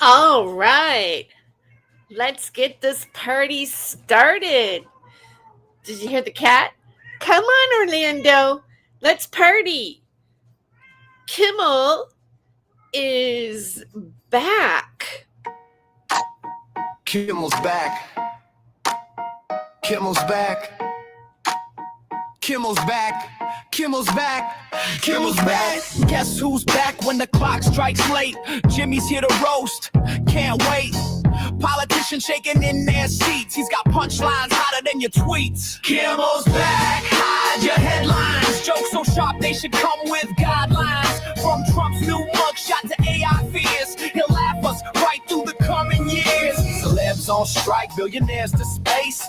All right, let's get this party started. Did you hear the cat? Come on, Orlando. Let's party. Kimmel is back. Kimmel's back. Kimmel's back. Kimmel's back. Kimmel's back. Kimmel's back. Guess who's back when the clock strikes late? Jimmy's here to roast. Can't wait. Politicians shaking in their seats. He's got punchlines hotter than your tweets. Kimmel's back. Hide your headlines. Jokes so sharp they should come with guidelines. From Trump's new mugshot to AI fears, he'll laugh us right through the coming years. Celebs on strike, billionaires to space.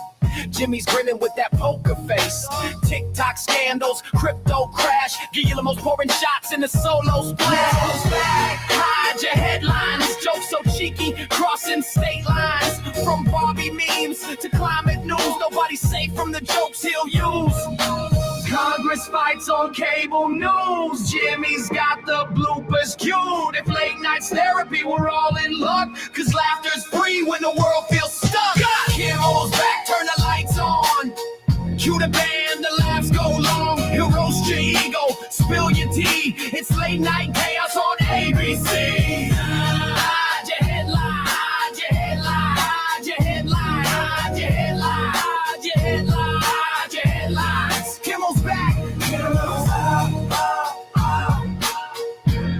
Jimmy's grinning with that poker face. TikTok scandals, crypto crash. Guillermo's pouring shots in the solo splash. Hide your headlines. Jokes so cheeky, crossing state lines. From Barbie memes to climate news, nobody's safe from the jokes he'll use. Congress fights on cable news. Jimmy's got the bloopers queued. If late night's therapy, we're all in luck. Cause laughter's free when the world feels stuck. Kimmel's back, turn the lights on. Cue the band, the laughs go long. He'll roast your ego, spill your tea. It's late night chaos on ABC. Hide your headline, hide your headline, hide your headline, hide your headline, hide your headline, hide your headlines. Kimmel's back.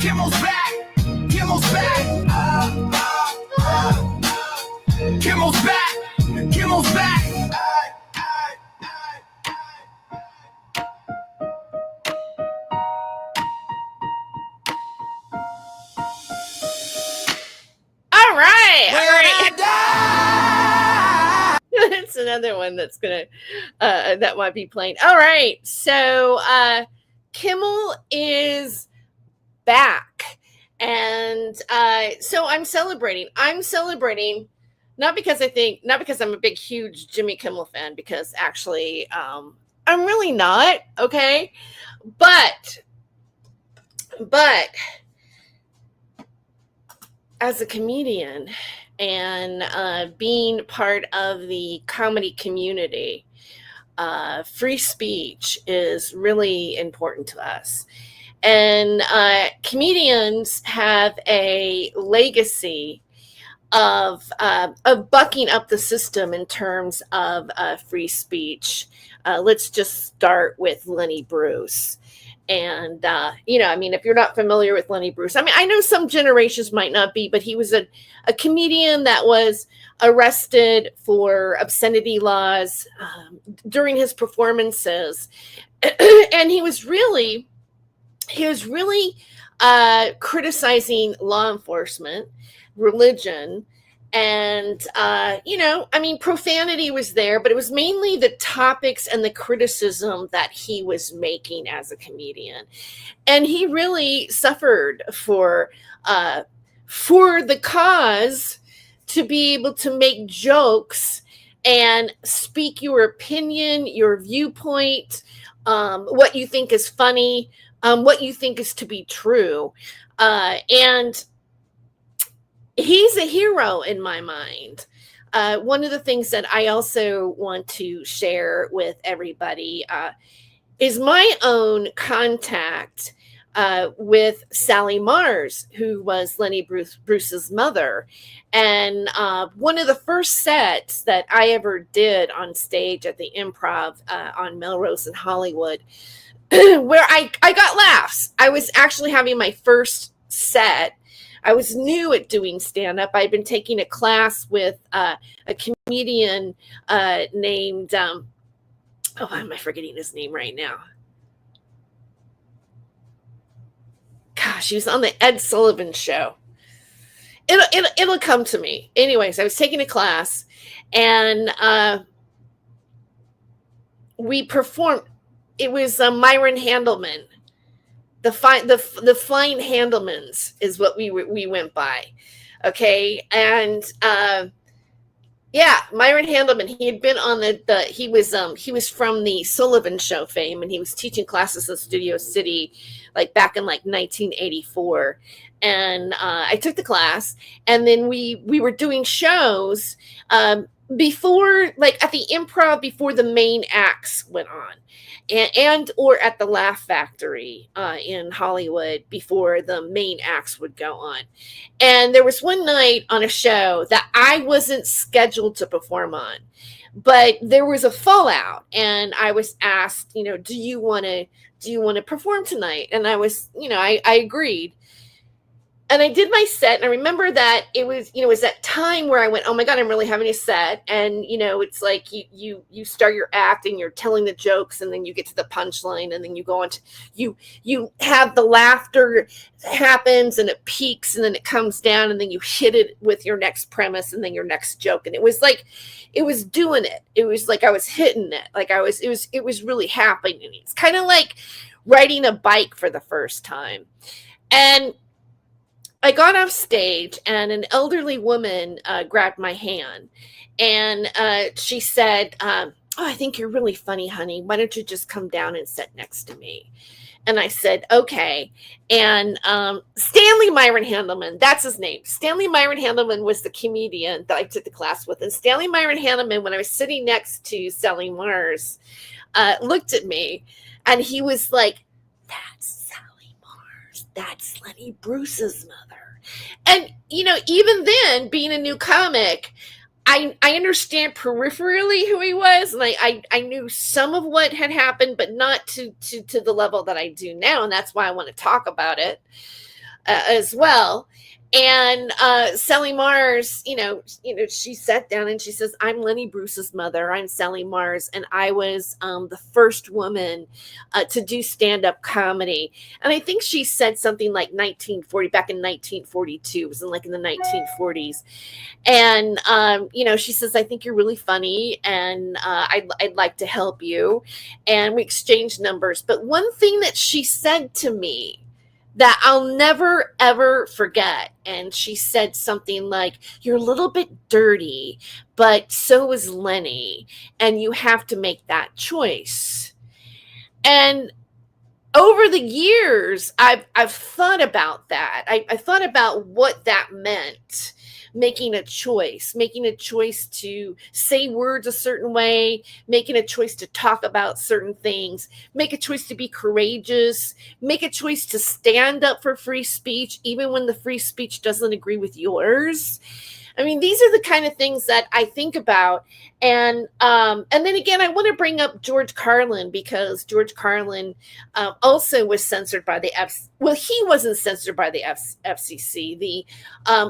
Kimmel's back. Kimmel's back. Kimmel's back. Kimmel's back. All right. That's another one that's gonna that might be playing. All right, so Kimmel is back, and so I'm celebrating. Not because I'm a big, huge Jimmy Kimmel fan, because actually I'm really not. Okay, but as a comedian and being part of the comedy community, free speech is really important to us. And comedians have a legacy of bucking up the system in terms of free speech. Let's just start with Lenny Bruce. And, if you're not familiar with Lenny Bruce, I know some generations might not be, but he was a comedian that was arrested for obscenity laws during his performances. And he was really criticizing law enforcement, religion, and profanity was there, but it was mainly the topics and the criticism that he was making as a comedian. And he really suffered for the cause, to be able to make jokes and speak your opinion, your viewpoint, what you think is funny, what you think is to be true. And he's a hero in my mind. One of the things that I also want to share with everybody is my own contact with Sally Mars, who was Lenny Bruce's mother. And one of the first sets that I ever did on stage at the Improv on Melrose in Hollywood, where I got laughs. I was actually having my first set. I was new at doing stand-up. I'd been taking a class with a comedian named, why am I forgetting his name right now? Gosh, he was on the Ed Sullivan Show. It'll come to me. Anyways, I was taking a class, and we performed. It was Myron Handelman. The Flying Handelmans is what we went by. Okay. And Yeah, Myron Handelman. He had been on he was from the Sullivan Show fame, and he was teaching classes at Studio City, like back in like 1984. And I took the class, and then we were doing shows before, like at the Improv before the main acts went on, and or at the Laugh Factory in Hollywood before the main acts would go on. And there was one night on a show that I wasn't scheduled to perform on, but there was a fallout, and I was asked, do you want to perform tonight? And I was, I agreed. And I did my set, and I remember that it was that time where I went, oh my God, I'm really having a set. And, it's like you start your act and you're telling the jokes, and then you get to the punchline, and then you go on to, you have the laughter happens, and it peaks, and then it comes down, and then you hit it with your next premise and then your next joke. And it was like, it was doing it. It was like I was hitting it. Like it was really happening. It's kind of like riding a bike for the first time. And I got off stage, and an elderly woman grabbed my hand, and she said, oh, I think you're really funny, honey. Why don't you just come down and sit next to me? And I said, okay. And Stanley Myron Handelman, that's his name. Stanley Myron Handelman was the comedian that I took the class with. And Stanley Myron Handelman, when I was sitting next to Sally Mars, looked at me, and he was like, that's Sally Mars. That's Lenny Bruce's mother. And, even then, being a new comic, I understand peripherally who he was, and I knew some of what had happened, but not to the level that I do now, and that's why I want to talk about it as well. And Sally Mars, she sat down and she says, I'm Lenny Bruce's mother. I'm Sally Mars. And I was the first woman to do stand-up comedy. And I think she said something like 1940, back in 1942. It was in the 1940s. And, she says, I think you're really funny, and I'd like to help you. And we exchanged numbers. But one thing that she said to me that I'll never, ever forget. And she said something like, you're a little bit dirty, but so is Lenny, and you have to make that choice. And over the years, I've thought about that. I thought about what that meant. Making a choice to say words a certain way, making a choice to talk about certain things, make a choice to be courageous, make a choice to stand up for free speech, even when the free speech doesn't agree with yours. I mean, these are the kind of things that I think about. And then again, I want to bring up George Carlin, because George Carlin also was censored by the he wasn't censored by the FCC. The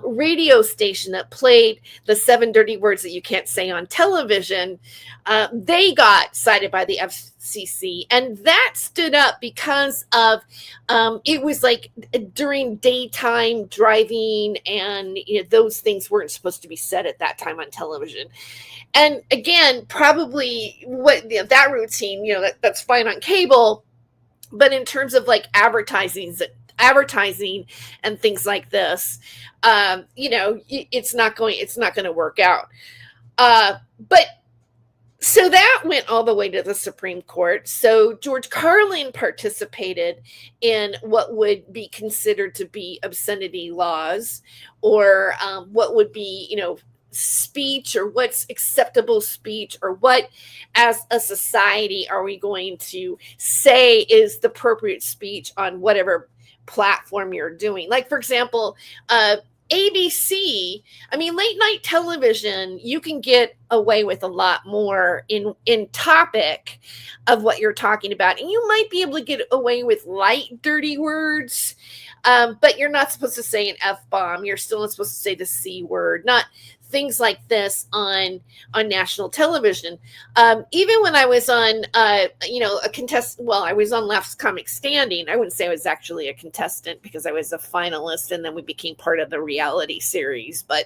radio station that played the 7 dirty words that you can't say on television, they got cited by the FCC, and that stood up because of it was like during daytime driving, and those things weren't supposed to be said at that time on television. And again, probably that routine, that's fine on cable, but in terms of like advertising and things like this, it's not going to work out. But so that went all the way to the Supreme Court. So George Carlin participated in what would be considered to be obscenity laws, or what would be, speech, or what's acceptable speech, or what as a society are we going to say is the appropriate speech on whatever platform you're doing. Like, for example, ABC, I mean, late night television, you can get away with a lot more in topic of what you're talking about. And you might be able to get away with light, dirty words, but you're not supposed to say an F-bomb. You're still not supposed to say the C word, not things like this on national television. Even when I was on, a contestant, I was on Last Comic Standing. I wouldn't say I was actually a contestant, because I was a finalist, and then we became part of the reality series. But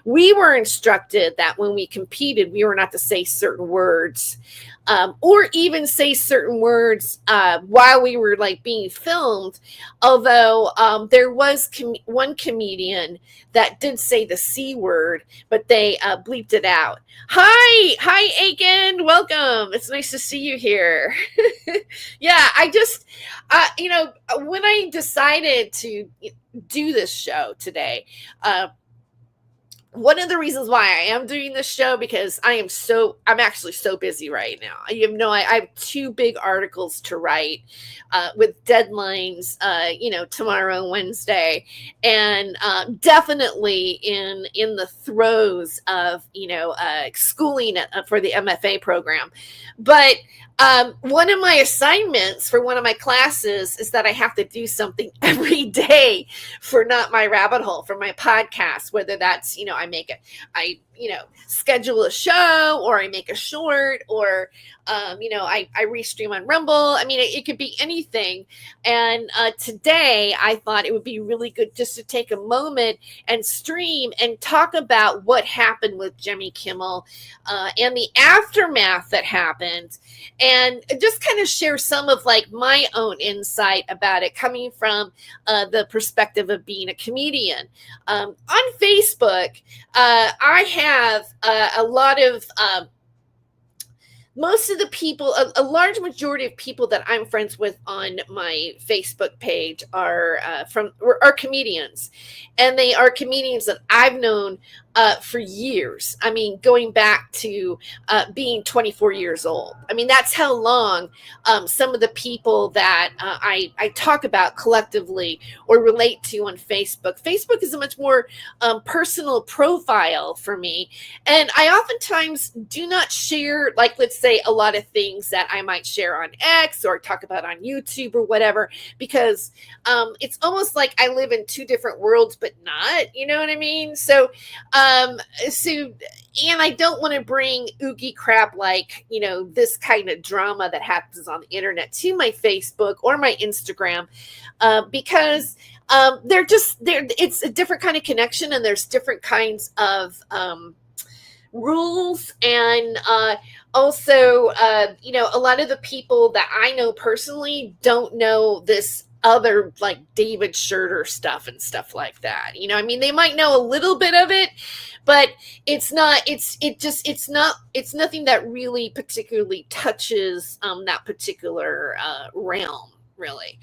we were instructed that when we competed, we were not to say certain words. or even say certain words while we were like being filmed. Although there was one comedian that did say the C word, but they bleeped it out. Hi, Aiken. Welcome. It's nice to see you here. Yeah, I just, when I decided to do this show today, one of the reasons why I am doing this show, because I'm actually so busy right now. I have 2 big articles to write with deadlines, tomorrow, Wednesday, and definitely in the throes of, schooling for the MFA program. But one of my assignments for one of my classes is that I have to do something every day for Not My Rabbit Hole, for my podcast, whether that's, I schedule a show, or I make a short, or, I restream on Rumble. I mean, it could be anything. And today I thought it would be really good just to take a moment and stream and talk about what happened with Jimmy Kimmel and the aftermath that happened, and just kind of share some of like my own insight about it, coming from the perspective of being a comedian. On Facebook, I have a lot of most of the people, a large majority of people that I'm friends with on my Facebook page are comedians, and they are comedians that I've known for years. I mean, going back to being 24 years old. I mean, that's how long some of the people that I talk about collectively or relate to on Facebook. Facebook is a much more personal profile for me. And I oftentimes do not share, like, let's say, a lot of things that I might share on X or talk about on YouTube or whatever, because it's almost like I live in 2 different worlds, but not, you know what I mean? So, and I don't want to bring oogie crap like, this kind of drama that happens on the internet to my Facebook or my Instagram, because it's a different kind of connection, and there's different kinds of rules. And also, a lot of the people that I know personally don't know this other, like, David Schurter stuff and stuff like that. I mean, they might know a little bit of it, but it's nothing that really particularly touches that particular realm, really.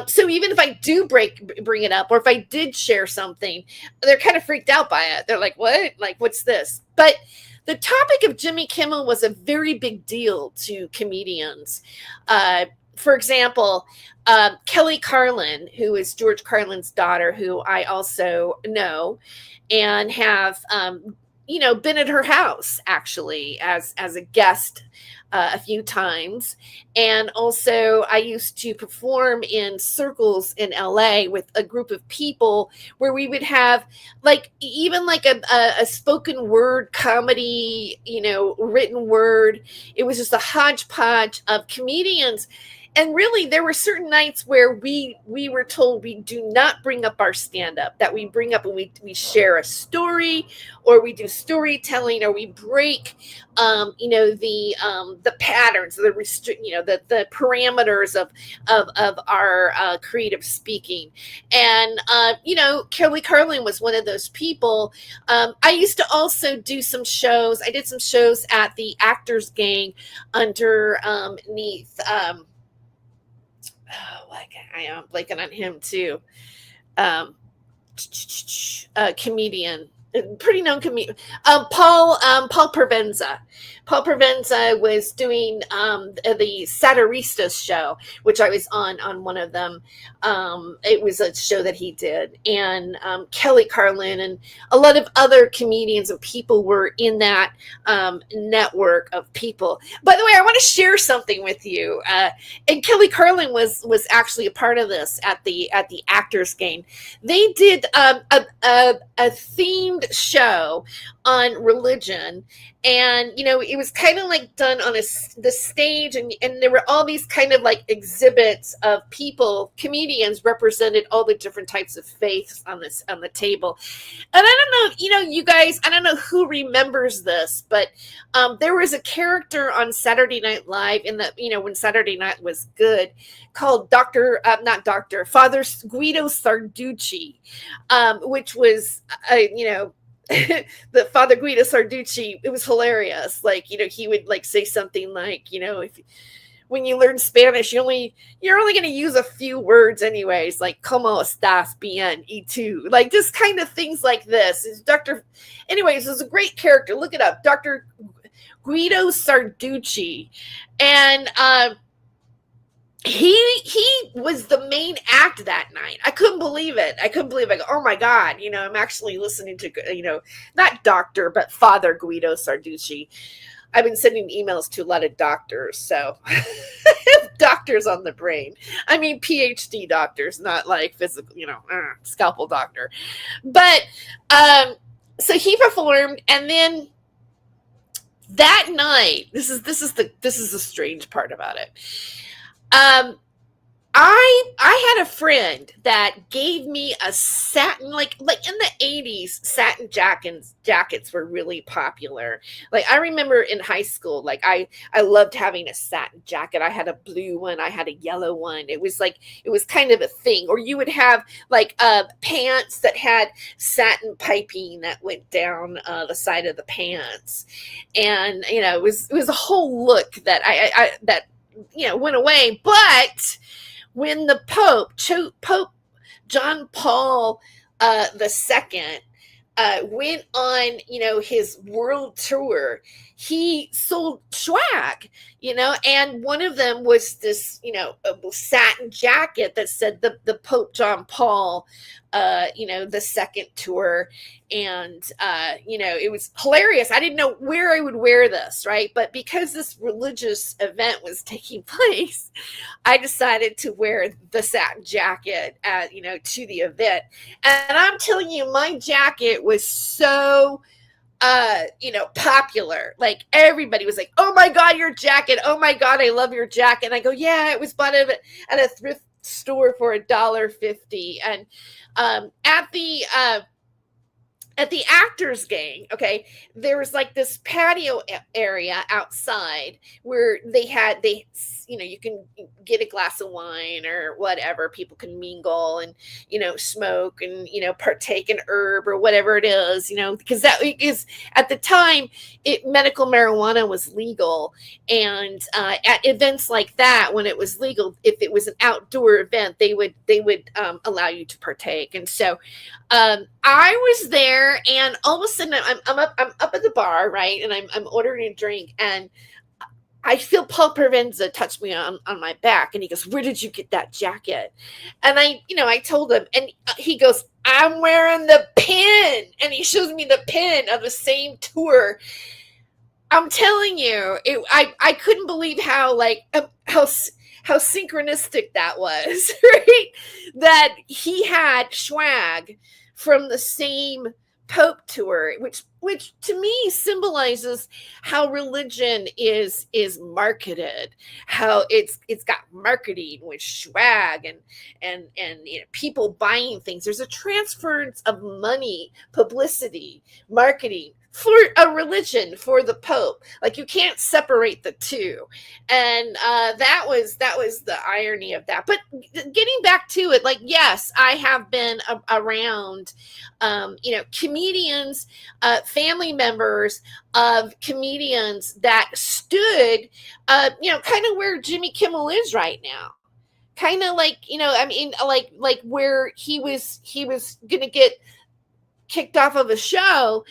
So even if I do bring it up, or if I did share something, they're kind of freaked out by it. They're like, what? Like, what's this? But the topic of Jimmy Kimmel was a very big deal to comedians. For example, Kelly Carlin, who is George Carlin's daughter, who I also know and have, been at her house actually as a guest a few times. And also I used to perform in circles in LA with a group of people where we would have even a spoken word comedy, written word. It was just a hodgepodge of comedians. And really, there were certain nights where we were told we do not bring up our stand-up, that we bring up and we share a story, or we do storytelling, or we break, the patterns, the parameters of our creative speaking. And, Kelly Carlin was one of those people. I used to also do some shows. I did some shows at the Actors Gang underneath, I am blanking on him too. Comedian, pretty known comedian, Paul Provenza. Paul Provenza was doing the Satiristas show, which I was on one of them. It was a show that he did, and Kelly Carlin and a lot of other comedians and people were in that network of people. By the way, I want to share something with you. And Kelly Carlin was actually a part of this at the Actors Gang. They did a themed show on religion, and it was kind of like done on the stage, and there were all these kind of like exhibits of people, comedians represented all the different types of faiths on the table. And I don't know, you guys, I don't know who remembers this, but there was a character on Saturday Night Live when Saturday Night was good, called Father Guido Sarducci, which was, the Father Guido Sarducci. It was hilarious. Like, he would like say something like, if when you learn Spanish, you're only going to use a few words anyways, like "Cómo estás bien y tú," like just kind of things like this. Anyways, it was a great character. Look it up, Dr. Guido Sarducci, and he was the main act that night. I couldn't believe it. I go, oh my God, I'm actually listening to, not doctor, but Father Guido Sarducci. I've been sending emails to a lot of doctors, so doctors on the brain. I mean, PhD doctors, not like physical, scalpel doctor. But so he performed, and then that night, this is the strange part about it. I had a friend that gave me a satin, like in the 80s, satin jackets were really popular. Like, I remember in high school, like I loved having a satin jacket. I had a blue one, I had a yellow one. It was kind of a thing. Or you would have like pants that had satin piping that went down the side of the pants. And it was a whole look that that went away. But when the Pope John Paul II went on, his world tour, he sold swag, and one of them was this, a satin jacket that said the Pope John Paul, the second tour. And, it was hilarious. I didn't know where I would wear this, right? But because this religious event was taking place, I decided to wear the satin jacket, to the event. And I'm telling you, my jacket was so popular. Like, everybody was like, oh my God, your jacket. Oh my God, I love your jacket. And I go, yeah, it was bought at a thrift store for $1.50. And at the Actors Gang, okay, there was like this patio area outside where you can get a glass of wine or whatever. People can mingle and, smoke and, partake in herb or whatever it is, because that is, at the time, medical marijuana was legal. And at events like that, when it was legal, if it was an outdoor event, they would allow you to partake. And so I was there, and all of a sudden I'm up at the bar, right? And I'm ordering a drink, and I feel Paul Provenza touch me on my back, and he goes, "Where did you get that jacket?" And I told him, and he goes, "I'm wearing the pin," and he shows me the pin of the same tour. I'm telling you, I couldn't believe how synchronistic that was, right? That he had swag from the same Pope tour, which to me symbolizes how religion is marketed, how it's got marketing with swag and people buying things. There's a transference of money, publicity, marketing for a religion, for the Pope. Like, you can't separate the two. And that was the irony of that. But getting back to it, like, yes, I have been around comedians, family members of comedians that stood kind of where Jimmy Kimmel is right now. Kind of like, like where he was gonna get kicked off of a show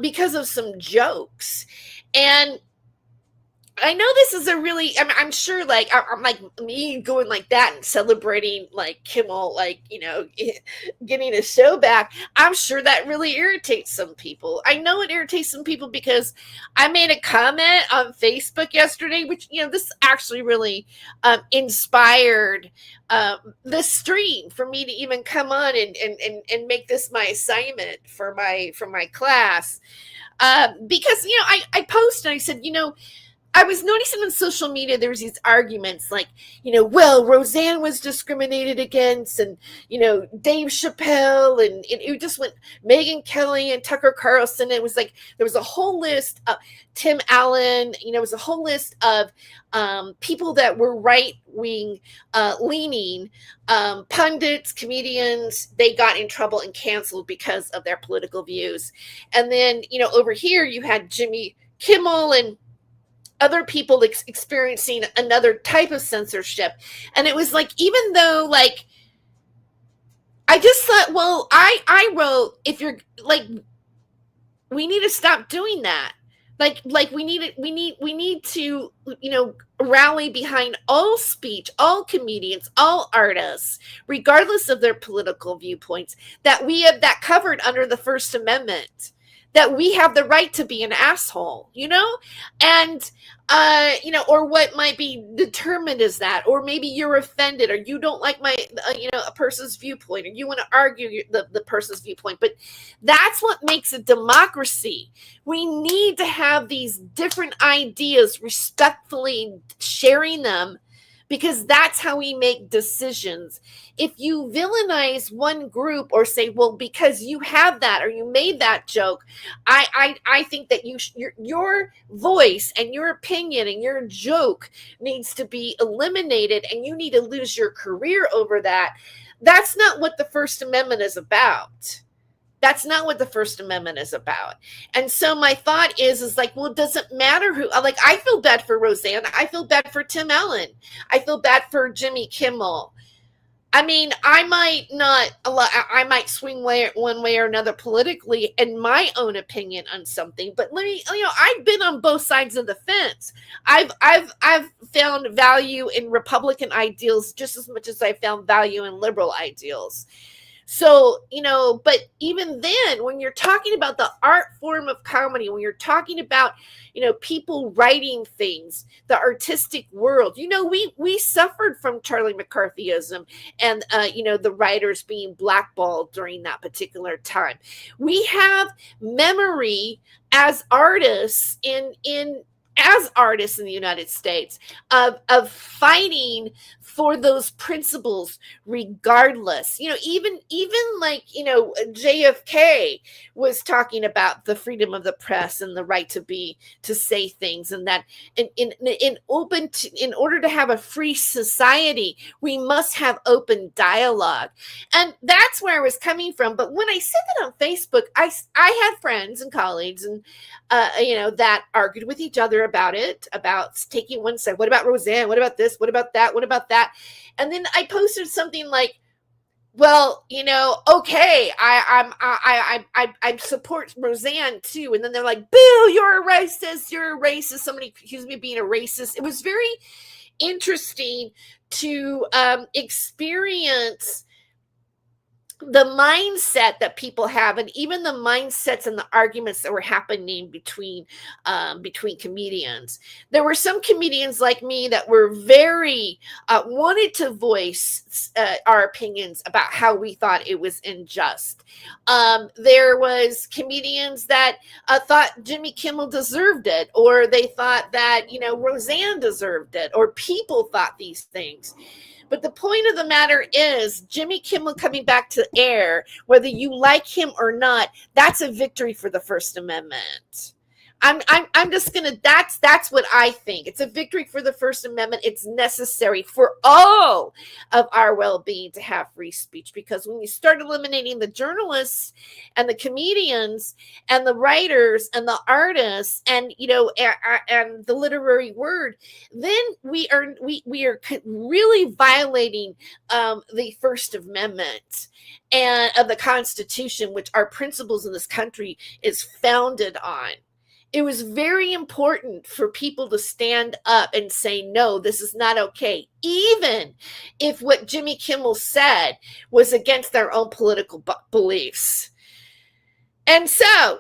because of some jokes. And I know this is a really, I'm sure, like, I'm like me going like that and celebrating like Kimmel, like, getting a show back. I'm sure that really irritates some people. I know it irritates some people because I made a comment on Facebook yesterday, which, this actually really inspired this stream for me to even come on and make this my assignment for my class. Because, I posted and I said, I was noticing on social media there was these arguments like, well, Roseanne was discriminated against, and Dave Chappelle, and it just went Megyn Kelly and Tucker Carlson. It was like there was a whole list of Tim Allen. It was a whole list of people that were right wing leaning, pundits, comedians. They got in trouble and canceled because of their political views. And then over here you had Jimmy Kimmel and other people experiencing another type of censorship. And it was like, even though, like, I just thought, well, I wrote, if you're like, we need to stop doing that. Like we need to, rally behind all speech, all comedians, all artists, regardless of their political viewpoints, that we have that covered under the First Amendment, that we have the right to be an asshole, and, or what might be determined as that, or maybe you're offended, or you don't like my, a person's viewpoint, or you want to argue the person's viewpoint. But that's what makes a democracy. We need to have these different ideas, respectfully sharing them, because that's how we make decisions. If you villainize one group or say, well, because you have that or you made that joke, I think that your voice and your opinion and your joke needs to be eliminated, and you need to lose your career over that. That's not what the First Amendment is about. That's not what the First Amendment is about. And so my thought is like, well, it doesn't matter who, like, I feel bad for Roseanne. I feel bad for Tim Allen. I feel bad for Jimmy Kimmel. I mean, I might swing one way or another politically in my own opinion on something, but I've been on both sides of the fence. I've found value in Republican ideals just as much as I found value in liberal ideals. So, but even then, when you're talking about the art form of comedy, when you're talking about, people writing things, the artistic world, we suffered from Charlie McCarthyism and, the writers being blackballed during that particular time. We have memory as artists as artists in the United States of fighting for those principles regardless. Even like, JFK was talking about the freedom of the press and the right to say things, and that in order to have a free society, we must have open dialogue. And that's where I was coming from. But when I said that on Facebook, I had friends and colleagues and that argued with each other about it, about taking one side. What about Roseanne? What about this? What about that? What about that? And then I posted something like, well, okay, I support Roseanne too. And then they're like, boo, you're a racist. You're a racist. Somebody accused me of being a racist. It was very interesting to experience the mindset that people have, and even the mindsets and the arguments that were happening between comedians. There were some comedians like me that were very wanted to voice our opinions about how we thought it was unjust. There was comedians that thought Jimmy Kimmel deserved it, or they thought that Roseanne deserved it, or people thought these things. But the point of the matter is, Jimmy Kimmel coming back to air, whether you like him or not, that's a victory for the First Amendment. I'm just gonna. That's what I think. It's a victory for the First Amendment. It's necessary for all of our well-being to have free speech, because when you start eliminating the journalists and the comedians and the writers and the artists and and the literary word, then we are really violating the First Amendment and of the Constitution, which our principles in this country is founded on. It was very important for people to stand up and say, no, this is not okay, even if what Jimmy Kimmel said was against their own political beliefs. And so,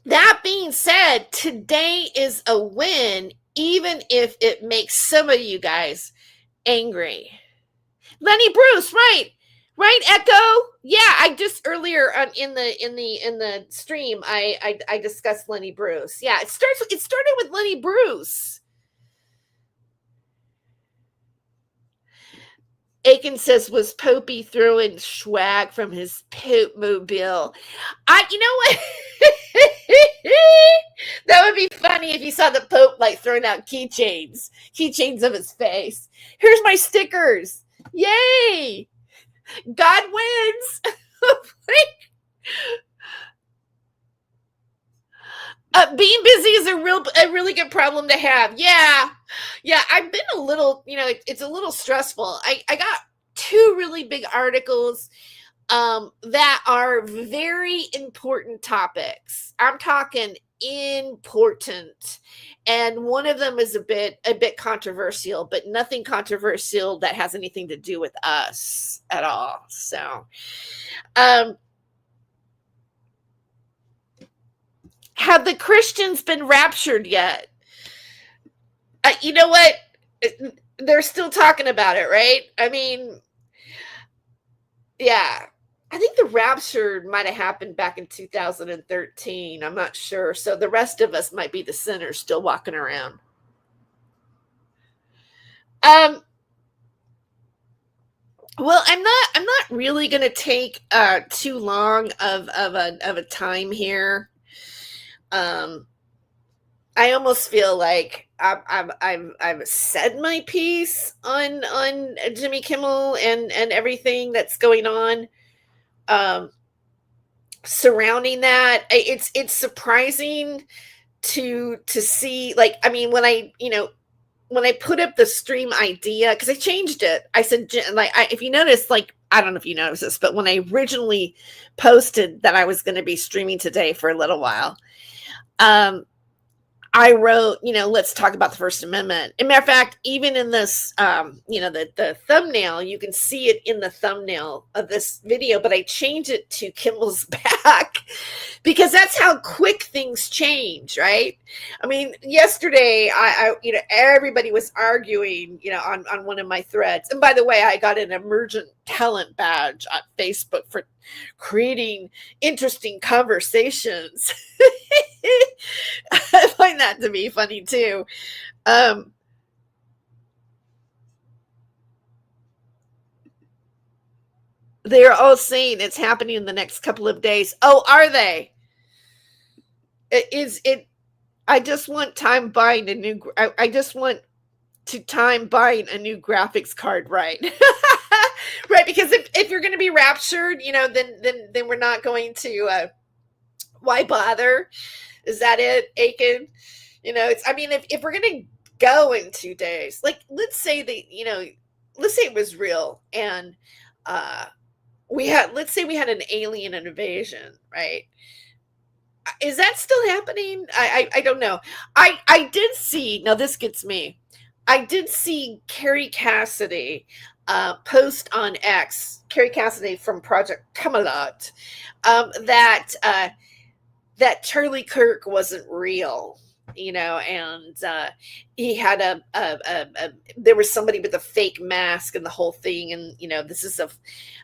that being said, today is a win, even if it makes some of you guys angry. Lenny Bruce, right? Right, Echo? Yeah, I just earlier in the stream, I discussed Lenny Bruce. Yeah, it started with Lenny Bruce. Aiken says, was Popey throwing swag from his Pope mobile? You know what? That would be funny if you saw the Pope like throwing out keychains of his face. Here's my stickers. Yay! God wins. Being busy is a really good problem to have. Yeah. I've been a little, it's a little stressful. I got 2 really big articles that are very important topics. I'm talking important, and one of them is a bit controversial, but nothing controversial that has anything to do with us at all. So, have the Christians been raptured yet? You know what? They're still talking about it, right? I mean, yeah. I think the rapture might have happened back in 2013. I'm not sure. So the rest of us might be the sinners still walking around. Well, I'm not really going to take too long of a time here. I almost feel like I've said my piece on Jimmy Kimmel and everything that's going on surrounding that. It's surprising to see, like, I mean, when I put up the stream idea, because I changed it, I said, like, if you notice, like, I don't know if you noticed this, but when I originally posted that I was going to be streaming today for a little while, I wrote, let's talk about the First Amendment. As a matter of fact, even in this, the thumbnail, you can see it in the thumbnail of this video, but I changed it to Kimmel's back because that's how quick things change, right? I mean, yesterday, everybody was arguing, on one of my threads. And by the way, I got an emergent talent badge on Facebook for creating interesting conversations. I find that to be funny too. They're all saying it's happening in the next couple of days. Oh, are they? I just want time buying a new. I just want to time buying a new graphics card, right? Right, because if you're going to be raptured, then we're not going to. Why bother? Is that it, Aiken? If we're gonna go in 2 days, like, let's say it was real, and let's say we had an alien invasion, right? Is that still happening? I don't know. I did see, now this gets me. I did see Carrie Cassidy post on X, Carrie Cassidy from Project Camelot, that Charlie Kirk wasn't real, and he had there was somebody with a fake mask and the whole thing, and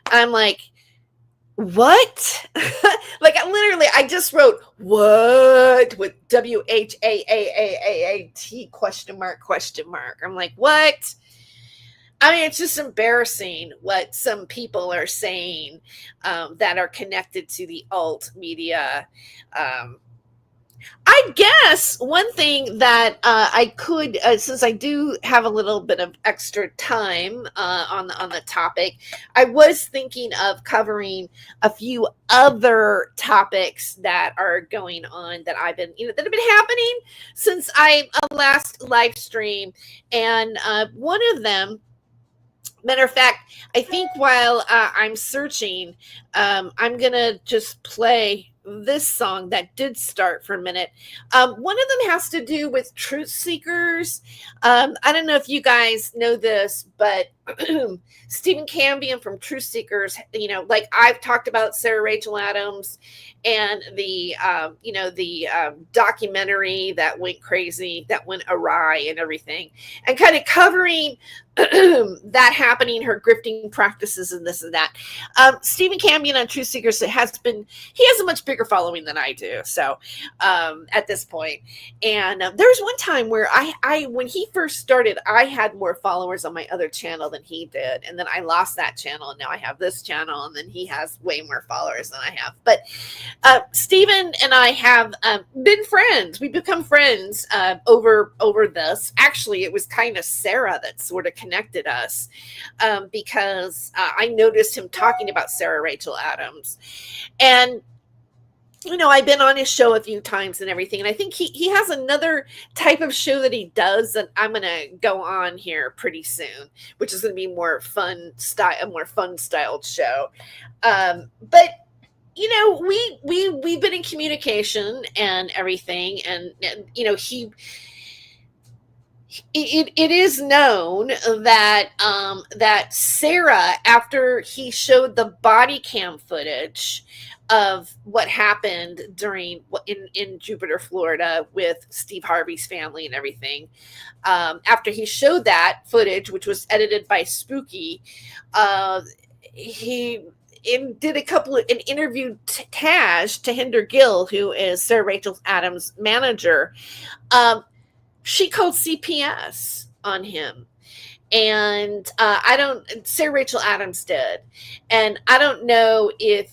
I'm like, what? Like, I just wrote what with WHAAAAT question mark. I'm like, what? I mean, it's just embarrassing what some people are saying that are connected to the alt media. I guess one thing that I could, since I do have a little bit of extra time on the topic, I was thinking of covering a few other topics that are going on that that have been happening since I last live stream, and one of them. Matter of fact, I think while I'm searching, I'm gonna just play this song that did start for a minute. One of them has to do with truth seekers. I don't know if you guys know this, but Stephen Cambion from Truth Seekers, like I've talked about Sarah Rachel Adams and the documentary that went crazy, that went awry and everything, and kind of covering that happening, her grifting practices and this and that. Stephen Cambion on Truth Seekers he has a much bigger following than I do. So at this point, and there was one time where I when he first started, I had more followers on my other channel than he did, and then I lost that channel, and now I have this channel, and then he has way more followers than I have. But Stephen and I have been friends. We've become friends over this. Actually, it was kind of Sarah that sort of connected us because I noticed him talking about Sarah Rachel Adams. And I've been on his show a few times and everything, and I think he has another type of show that he does that I'm going to go on here pretty soon, which is going to be a more fun styled show. But we've been in communication and everything, and it is known that that Sarah, after he showed the body cam footage of what happened in Jupiter, Florida, with Steve Harvey's family and everything, after he showed that footage, which was edited by Spooky, he did an interview Tahinder Gill, who is Sarah Rachel Adams' manager. She called CPS on him. And Sarah Rachel Adams did. And I don't know if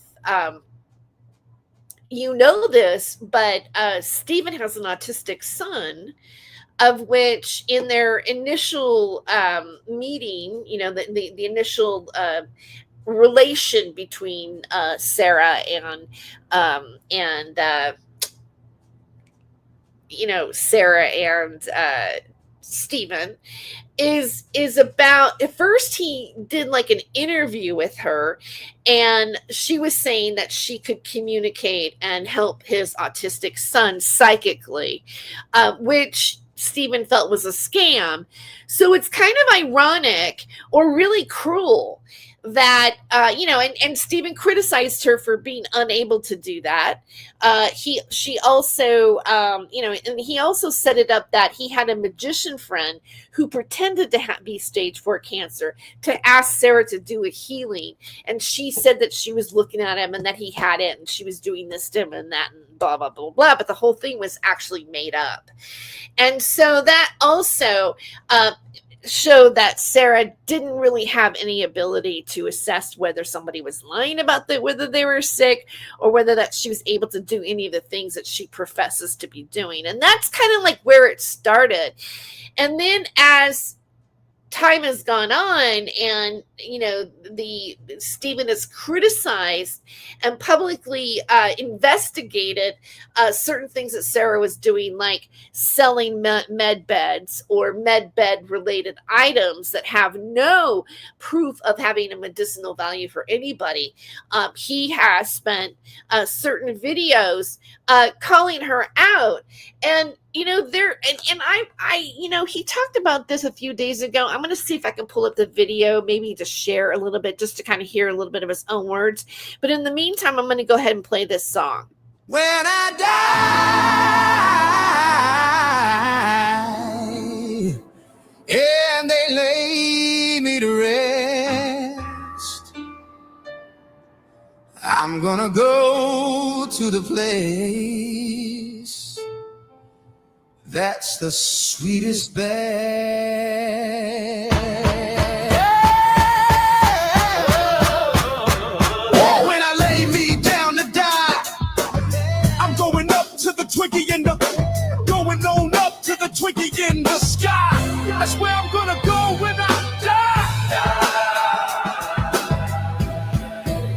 you know this, but Stephen has an autistic son, of which in their initial meeting, the initial relation between Sarah and Sarah and Stephen is about, at first he did like an interview with her, and she was saying that she could communicate and help his autistic son psychically, which Stephen felt was a scam. So it's kind of ironic or really cruel that and Stephen criticized her for being unable to do that. She also and he also set it up that he had a magician friend who pretended to be stage 4 cancer to ask Sarah to do a healing, and she said that she was looking at him and that he had it, and she was doing this to him and that and blah blah blah blah, but the whole thing was actually made up. And so that also showed that Sarah didn't really have any ability to assess whether somebody was lying about whether they were sick, or whether that she was able to do any of the things that she professes to be doing. And that's kind of like where it started. And then as time has gone on, and the Stephen has criticized and publicly investigated certain things that Sarah was doing, like selling med beds or med bed related items that have no proof of having a medicinal value for anybody. He has spent certain videos calling her out, and he talked about this a few days ago. I'm going to see if I can pull up the video, maybe to share a little bit, just to kind of hear a little bit of his own words. But in the meantime, I'm going to go ahead and play this song. When I die and they lay me to rest, I'm gonna go to the place that's the sweetest bed. When I lay me down to die, I'm going up to the Twinkie in the, going on up to the Twinkie in the sky. That's where I'm gonna go when I die.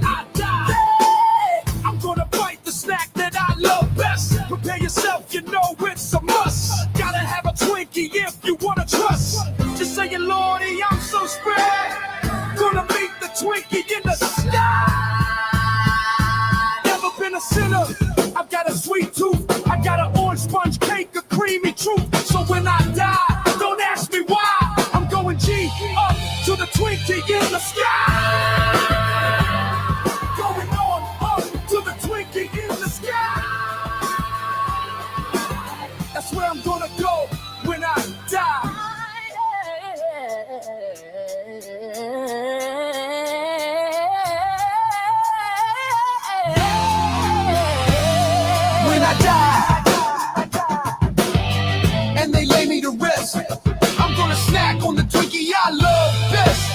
I die. I'm gonna bite the snack that I love best. Prepare yourself, you know it's a must. Gotta have a Twinkie if you wanna trust. Just saying, Lordy, I'm so spread. Gonna meet the Twinkie in the sky. Never been a sinner, sweet tooth. I got an orange sponge cake, a creamy truth. So when I die, don't ask me why. I'm going G up to the Twinkie in the sky. Going on up to the Twinkie in the sky. That's where I'm gonna go when I die. When I die, and they lay me to rest, I'm gonna snack on the Twinkie I love best.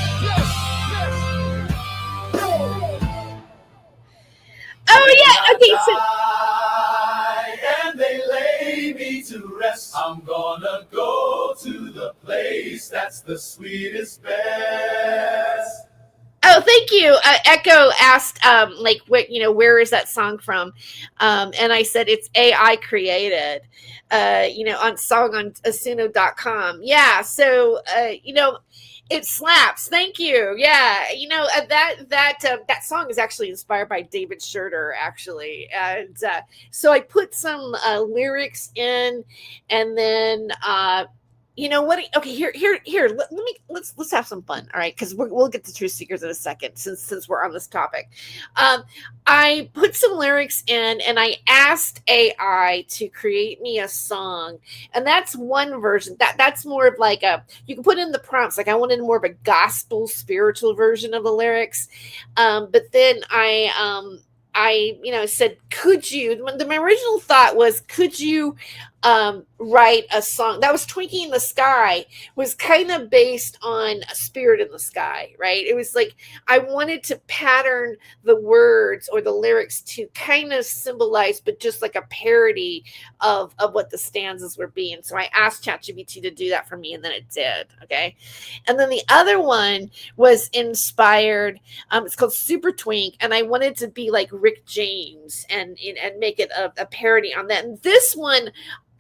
Oh yeah, okay, so and they lay me to rest. I'm gonna go to the place that's the sweetest best. oh, thank you. Echo asked, like, what, where is that song from? And I said it's AI created, on song on Asuno.com. Yeah, so it slaps. Thank you. Yeah, that song is actually inspired by David Schurter, actually, and so I put some lyrics in, and then. What? Okay, here. Let's have some fun. All right, because we'll get to Truth Seekers in a second, since we're on this topic. I put some lyrics in, and I asked AI to create me a song, and that's one version. That's more of like you can put in the prompts. Like I wanted more of a gospel, spiritual version of the lyrics, but then I said, could you? My original thought was, could you write a song that was Twinkie in the Sky, was kind of based on a Spirit in the Sky, right? It was like I wanted to pattern the words or the lyrics to kind of symbolize, but just like a parody of what the stanzas were being. So I asked ChatGPT to do that for me, and then it did. Okay, and then the other one was inspired. It's called Super Twink, and I wanted to be like Rick James and make it a parody on that. And this one,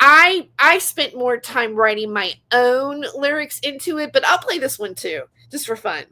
I spent more time writing my own lyrics into it, but I'll play this one too, just for fun.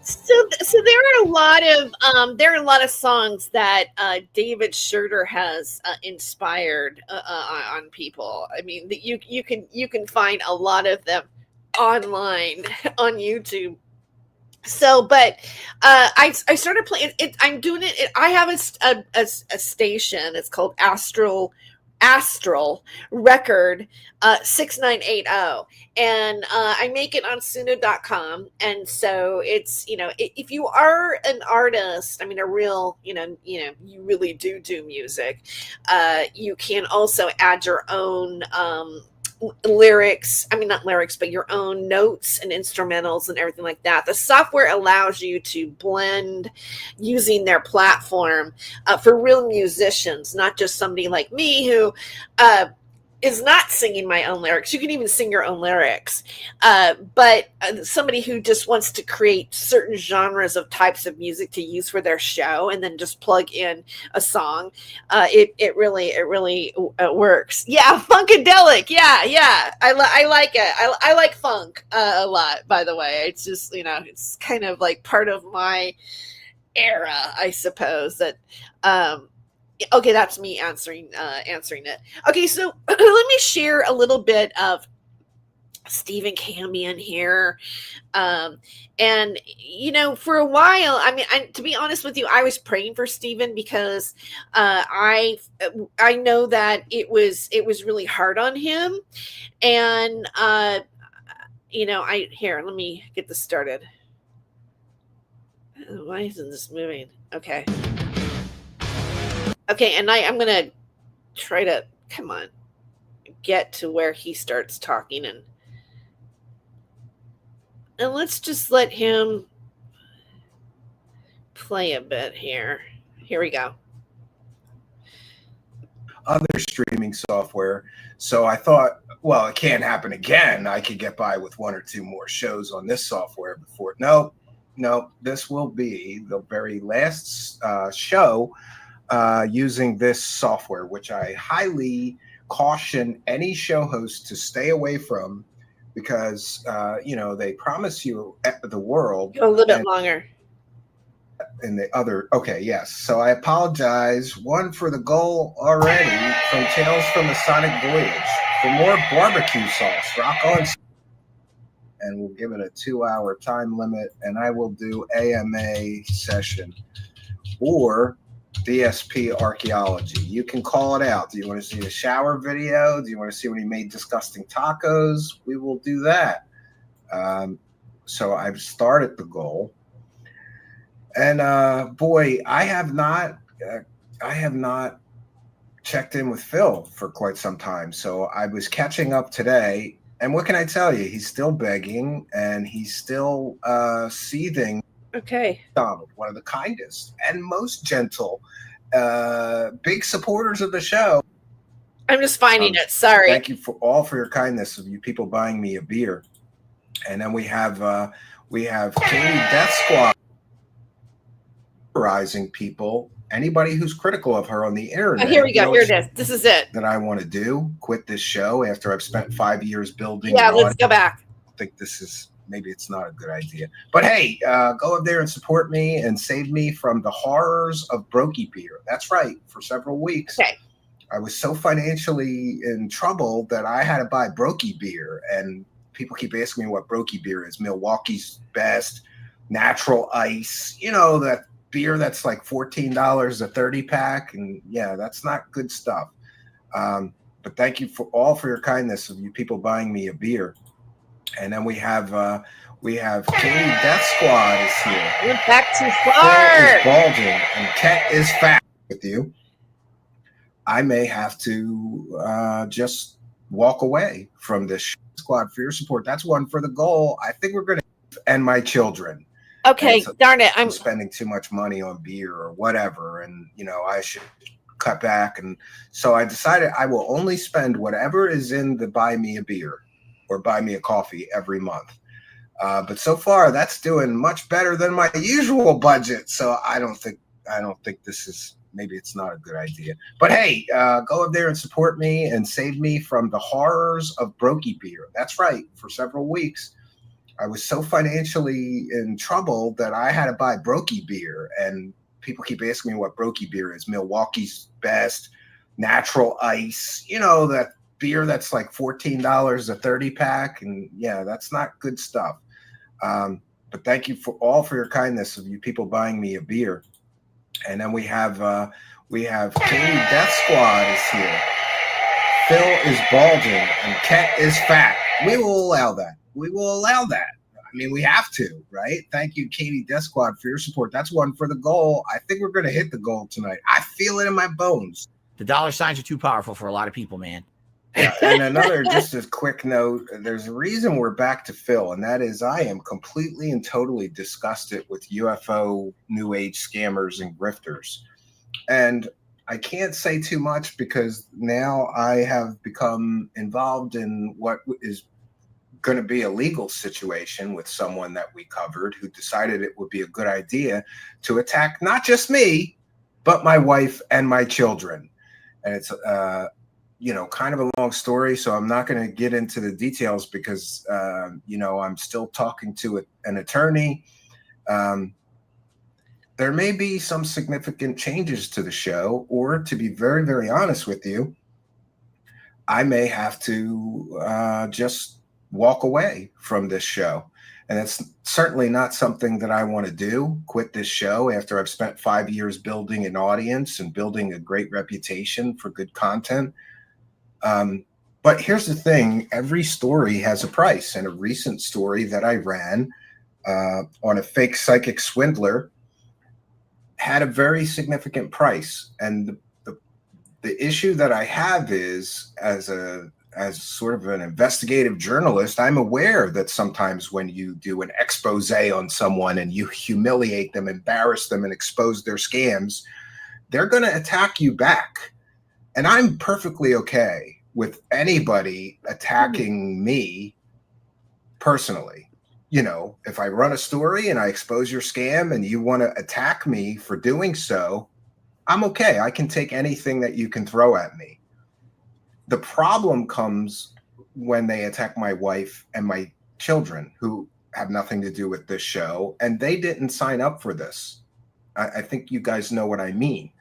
So there are a lot of songs that David Schurter has inspired on people. I mean, you can find a lot of them online on YouTube. So, but I started playing it. I'm doing it. I have a station. It's called Astral Record 6980, and I make it on Suno.com. And so it's, if you are an artist, I mean a real, you really do music, you can also add your own lyrics, I mean not lyrics, but your own notes and instrumentals and everything like that. The software allows you to blend using their platform for real musicians, not just somebody like me who is not singing my own lyrics. You can even sing your own lyrics, but somebody who just wants to create certain genres of types of music to use for their show, and then just plug in a song. It really works. Yeah, funkadelic. Yeah. I like it. I like funk a lot. By the way, it's just, it's kind of like part of my era, I suppose. That okay, that's me answering it. Okay, so let me share a little bit of Stephen Cambion here. And for a while, I mean, to be honest with you, I was praying for Stephen because I know that it was really hard on him. And let me get this started. Why isn't this moving? Okay, and I'm gonna try to, come on, get to where he starts talking, and let's just let him play a bit here. Here we go. Other streaming software. So I thought, well, it can't happen again. I could get by with one or two more shows on this software before. No, this will be the very last show using this software, which I highly caution any show host to stay away from, because they promise you the world. Go a little bit longer. And the other, okay, yes. So I apologize. One for the goal already from Tales from the Sonic Voyage. For more barbecue sauce, rock on. And we'll give it a 2-hour time limit, and I will do AMA session or DSP archaeology. You can call it out. Do you want to see a shower video? Do you want to see when he made disgusting tacos? We will do that. So I've started the goal. And boy, I have not checked in with Phil for quite some time. So I was catching up today, and what can I tell you? He's still begging, and he's still seething. Okay. Donald, one of the kindest and most gentle, big supporters of the show. I'm just finding it. Sorry. Thank you for your kindness, of you people buying me a beer. And then we have Katie Death Squad terrorizing people. Anybody who's critical of her on the internet. Oh, here we go. Here it is. This is it. That I want to do. Quit this show after I've spent 5 years building. Yeah, let's go back. I think maybe it's not a good idea. But hey, go up there and support me and save me from the horrors of Brokey beer. That's right. For several weeks. Okay. I was so financially in trouble that I had to buy Brokey beer. And people keep asking me what Brokey beer is. Milwaukee's Best, Natural Ice. That beer that's like $14 a 30-pack. And yeah, that's not good stuff. But thank you for your kindness, of you people buying me a beer. And then we have Katie Death Squad is here. We're back too far. Phil is balding and Ket is fat with you. I may have to just walk away from this squad for your support. That's one for the goal. I think we're going to end my children. Okay, so, darn it. I'm spending too much money on beer or whatever. And, I should cut back. And so I decided I will only spend whatever is in the buy me a beer or buy me a coffee every month. But so far that's doing much better than my usual budget. So I don't think this is, maybe it's not a good idea. But hey, go up there and support me and save me from the horrors of Brokey beer. That's right. For several weeks, I was so financially in trouble that I had to buy Brokey beer. And people keep asking me what Brokey beer is. Milwaukee's Best, natural ice, that beer that's like $14 a 30 pack. And yeah, that's not good stuff. But thank you for your kindness of you people buying me a beer. And then we have Katie Death Squad is here. Phil is balding and Ket is fat. We will allow that. We will allow that. I mean, we have to, right? Thank you, Katie Death Squad, for your support. That's one for the goal. I think we're going to hit the goal tonight. I feel it in my bones. The dollar signs are too powerful for a lot of people, man. Yeah, and another, just a quick note, there's a reason we're back to Phil, and that is I am completely and totally disgusted with UFO New Age scammers and grifters. And I can't say too much because now I have become involved in what is going to be a legal situation with someone that we covered who decided it would be a good idea to attack not just me, but my wife and my children. And it's, kind of a long story, so I'm not going to get into the details because, I'm still talking to an attorney. There may be some significant changes to the show, or to be very, very honest with you, I may have to just walk away from this show. And it's certainly not something that I want to do, quit this show after I've spent 5 years building an audience and building a great reputation for good content. But here's the thing. Every story has a price. And a recent story that I ran on a fake psychic swindler had a very significant price. And the issue that I have is, as sort of an investigative journalist, I'm aware that sometimes when you do an expose on someone and you humiliate them, embarrass them, and expose their scams, they're going to attack you back. And I'm perfectly okay with anybody attacking me personally. If I run a story and I expose your scam and you want to attack me for doing so, I'm okay. I can take anything that you can throw at me. The problem comes when they attack my wife and my children, who have nothing to do with this show, and they didn't sign up for this. I think you guys know what I mean.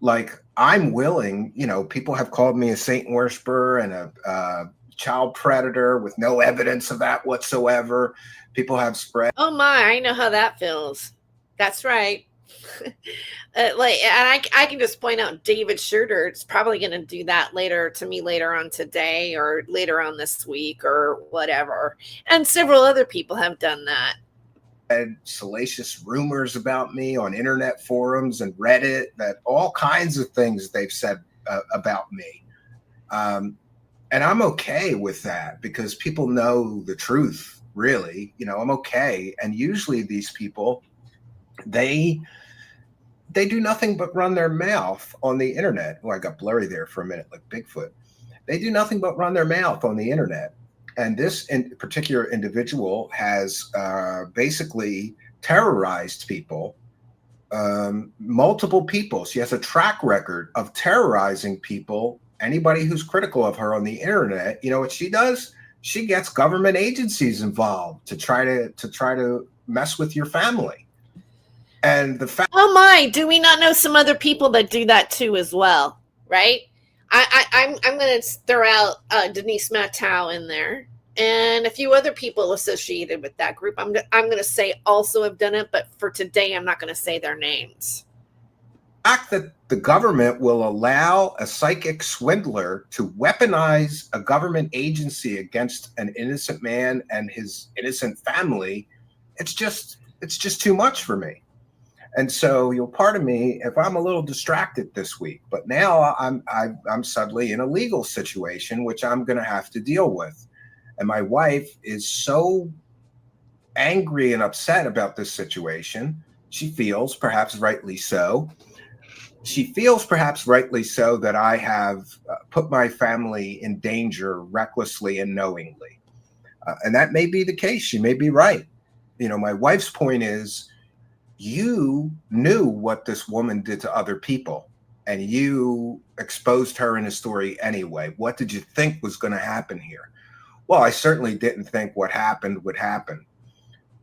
Like, I'm willing, people have called me a Satan worshiper and a child predator with no evidence of that whatsoever. People have spread. Oh my, I know how that feels. That's right. And I can just point out David Schurter is probably going to do that later on today or later on this week or whatever. And several other people have done that. Had salacious rumors about me on internet forums and Reddit, that all kinds of things they've said about me. And I'm okay with that because people know the truth, really. I'm okay. And usually these people, they do nothing but run their mouth on the internet. Oh, I got blurry there for a minute, like Bigfoot. They do nothing but run their mouth on the internet. And this particular individual has basically terrorized people, multiple people. She has a track record of terrorizing people, anybody who's critical of her on the internet. You know what she does? She gets government agencies involved to try to mess with your family. And the fact, oh my, do we not know some other people that do that too as well, right? I'm going to throw out Denise Mattow in there, and a few other people associated with that group. I'm going to say also have done it, but for today, I'm not going to say their names. The fact that the government will allow a psychic swindler to weaponize a government agency against an innocent man and his innocent family, it's just too much for me. And so you'll pardon me if I'm a little distracted this week, but now I'm suddenly in a legal situation, which I'm going to have to deal with. And my wife is so angry and upset about this situation. She feels, perhaps rightly so, that I have put my family in danger recklessly and knowingly. And that may be the case. She may be right. My wife's point is, you knew what this woman did to other people, and you exposed her in a story anyway. What did you think was going to happen here? Well, I certainly didn't think what happened would happen.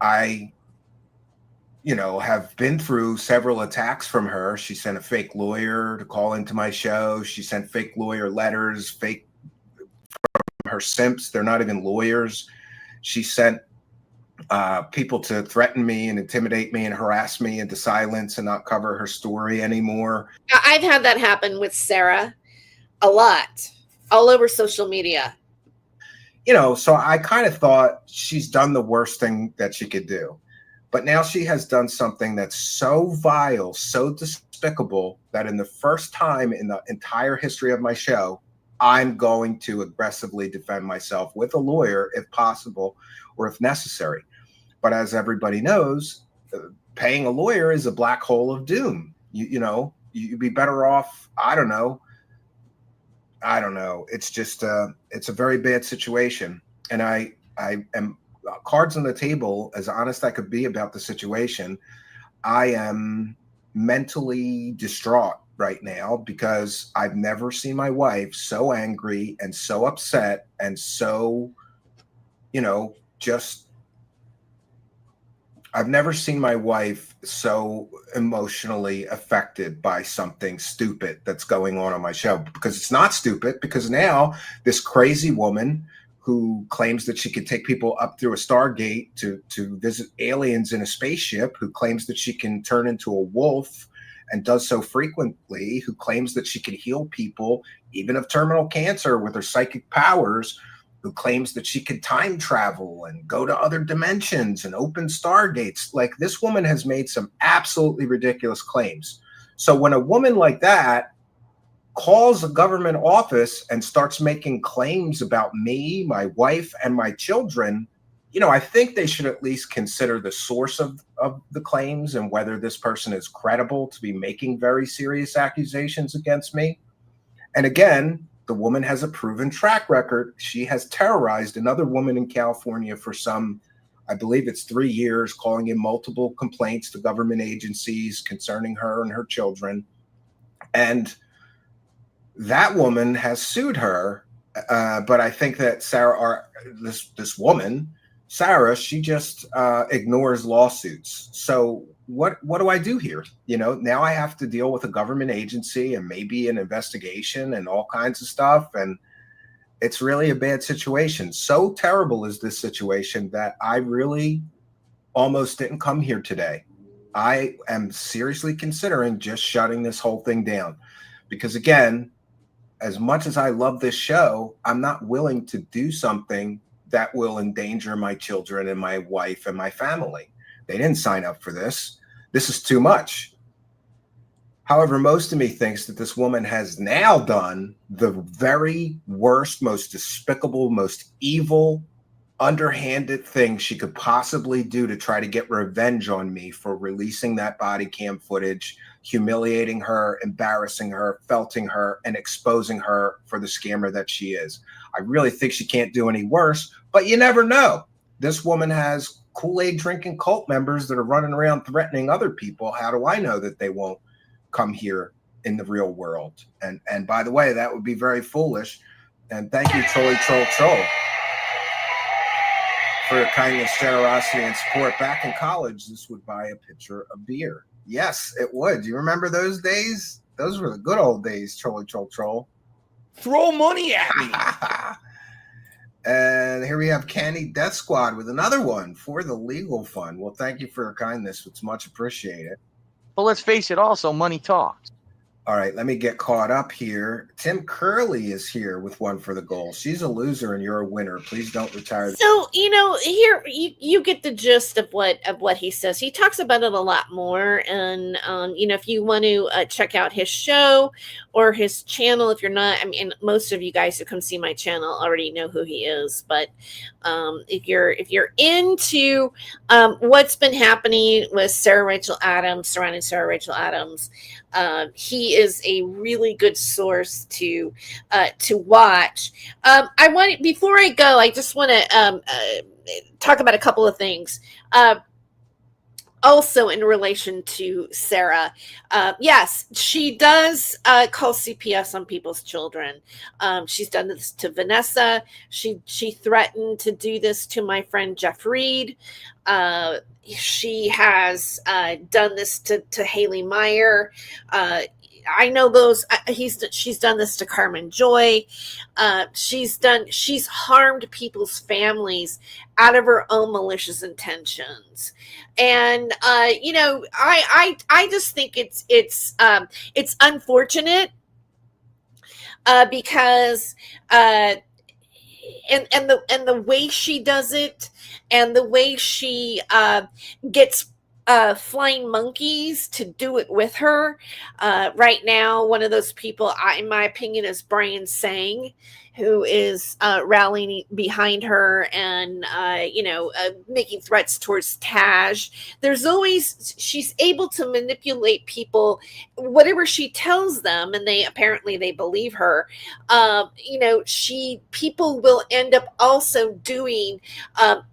I, have been through several attacks from her. She sent a fake lawyer to call into my show. She sent fake lawyer letters, fake her simps. They're not even lawyers. She sent people to threaten me and intimidate me and harass me into silence and not cover her story anymore. I've had that happen with Sarah a lot, all over social media. So I kind of thought she's done the worst thing that she could do. But now she has done something that's so vile, so despicable, that in the first time in the entire history of my show, I'm going to aggressively defend myself with a lawyer if possible or if necessary. But as everybody knows, paying a lawyer is a black hole of doom. You'd be better off. I don't know. It's just it's a very bad situation. And I am cards on the table, as honest I could be about the situation. I am mentally distraught right now because I've never seen my wife so angry and so upset and so, I've never seen my wife so emotionally affected by something stupid that's going on my show, because it's not stupid, because now this crazy woman who claims that she could take people up through a Stargate to visit aliens in a spaceship, who claims that she can turn into a wolf and does so frequently, who claims that she can heal people, even of terminal cancer, with her psychic powers, who claims that she could time travel and go to other dimensions and open stargates. Like, this woman has made some absolutely ridiculous claims. So when a woman like that calls a government office and starts making claims about me, my wife, and my children, I think they should at least consider the source of the claims and whether this person is credible to be making very serious accusations against me. And again, the woman has a proven track record. She has terrorized another woman in California for I believe it's 3 years, calling in multiple complaints to government agencies concerning her and her children. And that woman has sued her. But I think that this woman, Sarah, she just ignores lawsuits. So what do I do here? Now I have to deal with a government agency and maybe an investigation and all kinds of stuff. And it's really a bad situation. So terrible is this situation that I really almost didn't come here today. I am seriously considering just shutting this whole thing down, because again, as much as I love this show, I'm not willing to do something that will endanger my children and my wife and my family. They didn't sign up for this. This is too much. However, most of me thinks that this woman has now done the very worst, most despicable, most evil, underhanded thing she could possibly do to try to get revenge on me for releasing that body cam footage, humiliating her, embarrassing her, felting her, and exposing her for the scammer that she is. I really think she can't do any worse, but you never know. This woman has Kool-Aid drinking cult members that are running around threatening other people. How do I know that they won't come here in the real world? And by the way, that would be very foolish. And thank you, Troll for your kindness, generosity, and support. Back in college, this would buy a pitcher of beer. Yes, it would. Do you remember those days? Those were the good old days, Troll. Throw money at me. And here we have Candy Death Squad with another one for the legal fund. Well, thank you for your kindness. It's much appreciated. Well, let's face it, also, money talks. All right, let me get caught up here. Tim Curley is here with one for the goal. She's a loser and you're a winner. Please don't retire. So, here you get the gist of what he says. He talks about it a lot more. And, if you want to check out his show or his channel, if you're not, most of you guys who come see my channel already know who he is. But if you're into what's been happening with surrounding Sarah Rachel Adams, he is a really good source to watch. Before I go, I just want to talk about a couple of things. also in relation to Sarah, yes, she does call CPS on people's children. She's done this to Vanessa. She threatened to do this to my friend Jeff Reed. She has done this to Haley Meyer. I know those. She's done this to Carmen Joy. She's harmed people's families out of her own malicious intentions. And I just think it's unfortunate because and the way she does it, and the way she gets flying monkeys to do it with her. Right now, one of those people, in my opinion, is Brian Sang, who is rallying behind her and making threats towards Taj. She's able to manipulate people, whatever she tells them, and they believe her. People will end up also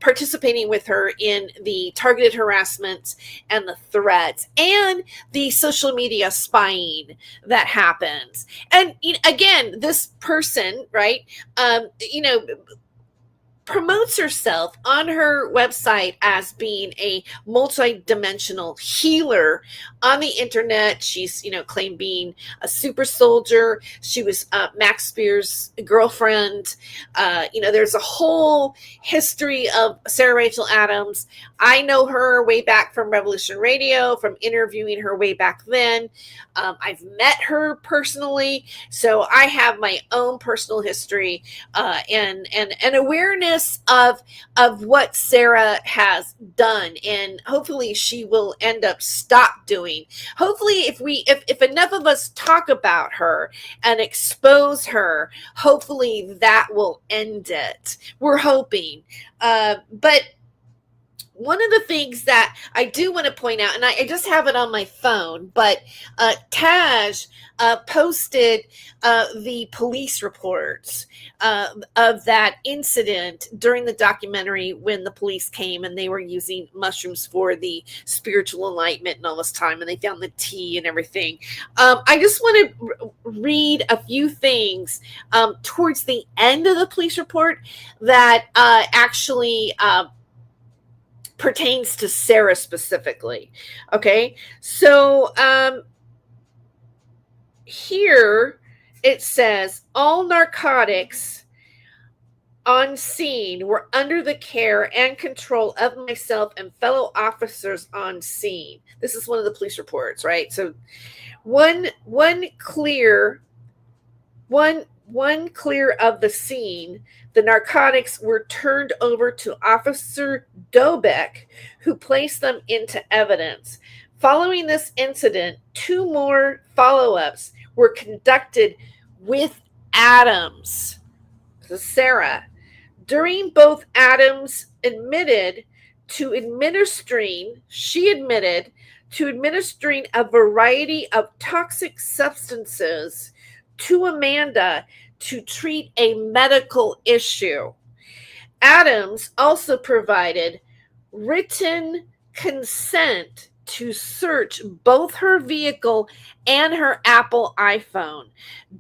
participating with her in the targeted harassment and the threats and the social media spying that happens. And again, this person, right, promotes herself on her website as being a multi-dimensional healer on the internet. She's, claimed being a super soldier. She was Max Spear's girlfriend. There's a whole history of Sarah Rachel Adams. I know her way back from Revolution Radio, from interviewing her way back then. I've met her personally, so I have my own personal history and awareness of what Sarah has done, and hopefully she will end up stop doing. Hopefully, if enough of us talk about her and expose her, hopefully that will end it. We're hoping, but one of the things that I do want to point out, and I just have it on my phone, but Taj posted the police reports of that incident during the documentary when the police came and they were using mushrooms for the spiritual enlightenment and all this time, and they found the tea and everything. I just want to read a few things towards the end of the police report that actually pertains to Sarah specifically. Okay, so here it says all narcotics on scene were under the care and control of myself and fellow officers on scene. This is one of the police reports, right? So one clear of the scene, the narcotics were turned over to Officer Dobek, who placed them into evidence. Following this incident, 2 more follow-ups were conducted with Adams, so Sarah. During both, Adams admitted to administering a variety of toxic substances to Amanda to treat a medical issue. Adams also provided written consent to search both her vehicle and her Apple iPhone.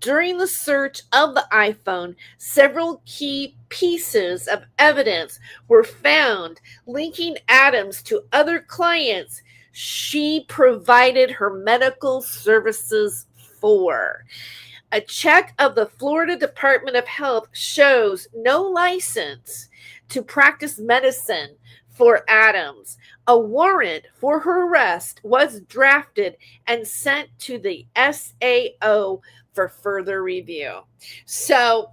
During the search of the iPhone, several key pieces of evidence were found linking Adams to other clients she provided her medical services for. A check of the Florida Department of Health shows no license to practice medicine for Adams. A warrant for her arrest was drafted and sent to the SAO for further review. So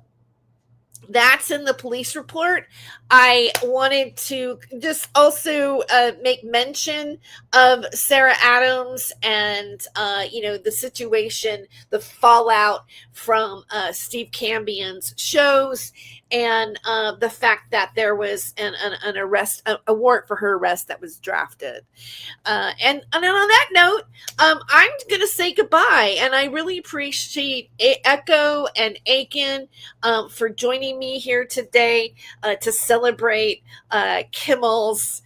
that's in the police report. I wanted to just also make mention of Sarah Adams and, the situation, the fallout from Steve Cambion's shows, and the fact that there was an arrest, a warrant for her arrest that was drafted. And on that note, I'm going to say goodbye. And I really appreciate Echo and Aiken for joining joining me here today to celebrate Kimmel's,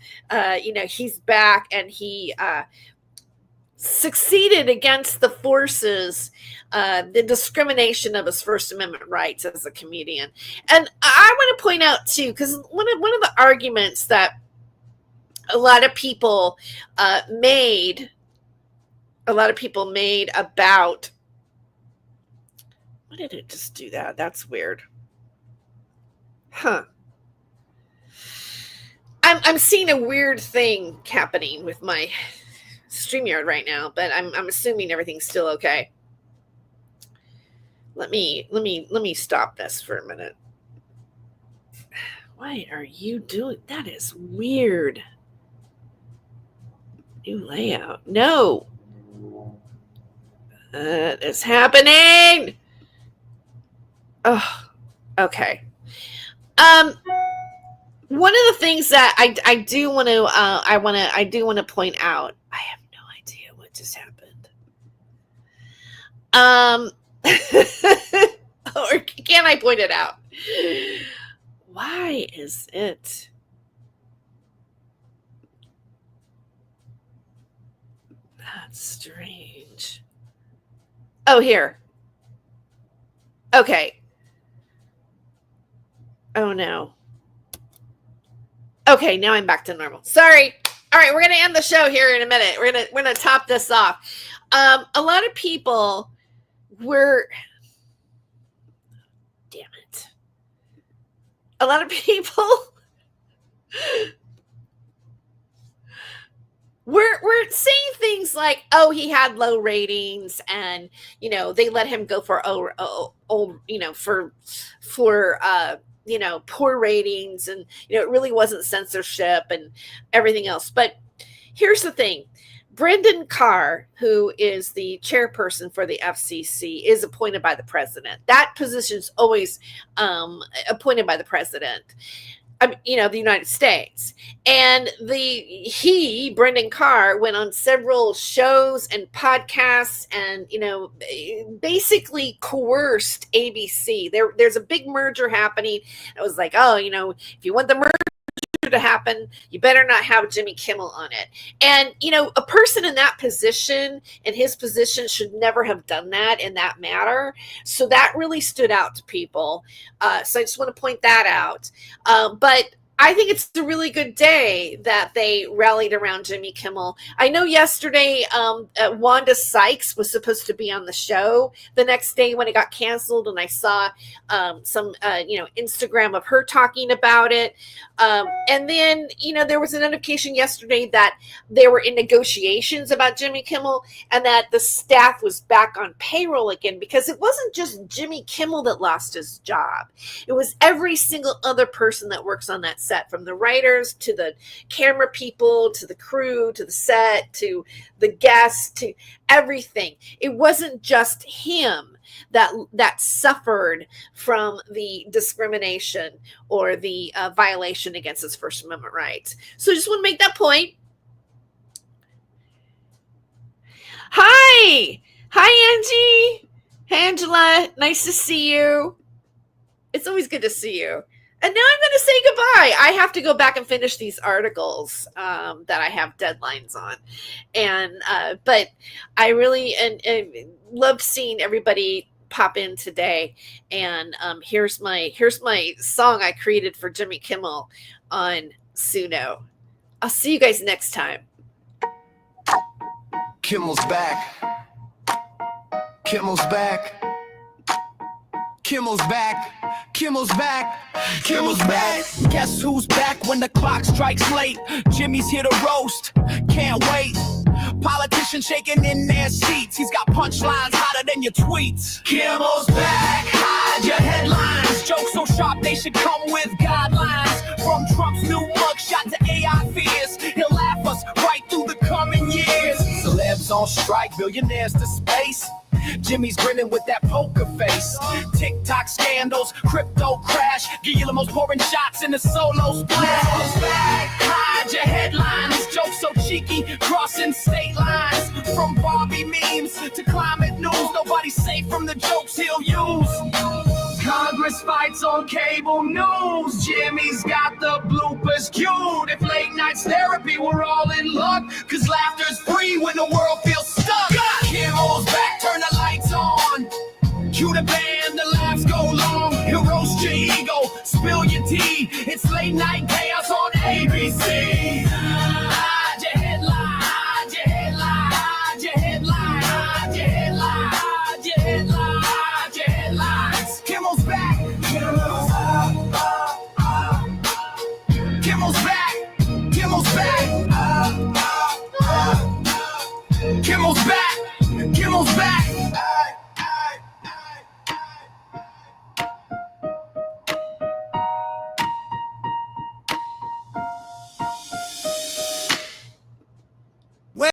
he's back, and he succeeded against the forces, the discrimination of his First Amendment rights as a comedian. And I want to point out too, because one of the arguments that a lot of people made about, why did it just do that? That's weird. Huh. I'm seeing a weird thing happening with my StreamYard right now, but I'm assuming everything's still okay. Let me stop this for a minute. Why are you doing that? Is weird. New layout. No. It's happening. Oh, okay. One of the things that I do want to point out. I have no idea what just happened. Or can I point it out? Why is it? That's strange. Oh, here. Okay. Oh, no. Okay, now I'm back to normal. Sorry. All right, we're going to end the show here in a minute. We're going to top this off. A lot of people were... Damn it. A lot of people... We're saying things like, oh, he had low ratings, and they let him go for poor ratings, and it really wasn't censorship and everything else. But here's the thing. Brendan Carr, who is the chairperson for the FCC, is appointed by the president. That position is always appointed by the president. The United States. And Brendan Carr, went on several shows and podcasts and, basically coerced ABC. There's a big merger happening. It was like, oh, if you want the merger to happen, you better not have Jimmy Kimmel on it. And, a person in that position, in his position, should never have done that in that matter. So that really stood out to people. So I just want to point that out. But I think it's a really good day that they rallied around Jimmy Kimmel. I know yesterday Wanda Sykes was supposed to be on the show the next day when it got canceled, and I saw some Instagram of her talking about it. And then there was a notification yesterday that they were in negotiations about Jimmy Kimmel, and that the staff was back on payroll again, because it wasn't just Jimmy Kimmel that lost his job. It was every single other person that works on that set, from the writers to the camera people to the crew to the set to the guests to everything. It wasn't just him that suffered from the discrimination or the violation against his First Amendment rights. So I just want to make that point. Hi, Angie. Hey, Angela. Nice to see you. It's always good to see you. And now I'm going to say goodbye. I have to go back and finish these articles that I have deadlines on. And but I really loved seeing everybody pop in today. And here's my song I created for Jimmy Kimmel on Suno. I'll see you guys next time. Kimmel's back. Kimmel's back. Kimmel's back. Kimmel's back. Kimmel's back. Guess who's back when the clock strikes late? Jimmy's here to roast. Can't wait. Politicians shaking in their seats. He's got punchlines hotter than your tweets. Kimmel's back. Hide your headlines. Jokes so sharp they should come with guidelines. From Trump's new mugshot to AI fears, he'll laugh us right through the coming years. Celebs on strike, billionaires to space. Jimmy's grinning with that poker face. TikTok scandals, crypto crash. Guillermo's pouring shots in the solo splash. Hide your headlines. Jokes so cheeky, crossing state lines. From Barbie memes to climate news, nobody's safe from the jokes he'll use. Congress Congress fights on cable news. Jimmy's got the bloopers queued. If late night's therapy, we're all in luck. Cause laughter's free when the world feels stuck. Kimmel's back, turn the lights on. Cue the band, the laughs go long. He'll roast your ego, spill your tea. It's late night chaos on ABC. Hide your headline, hide your headline, hide your headline, hide your headline, hide your headline, hide your headlines. Kimmel's back. Kimmel's back. Kimmel's back. Kimmel's back.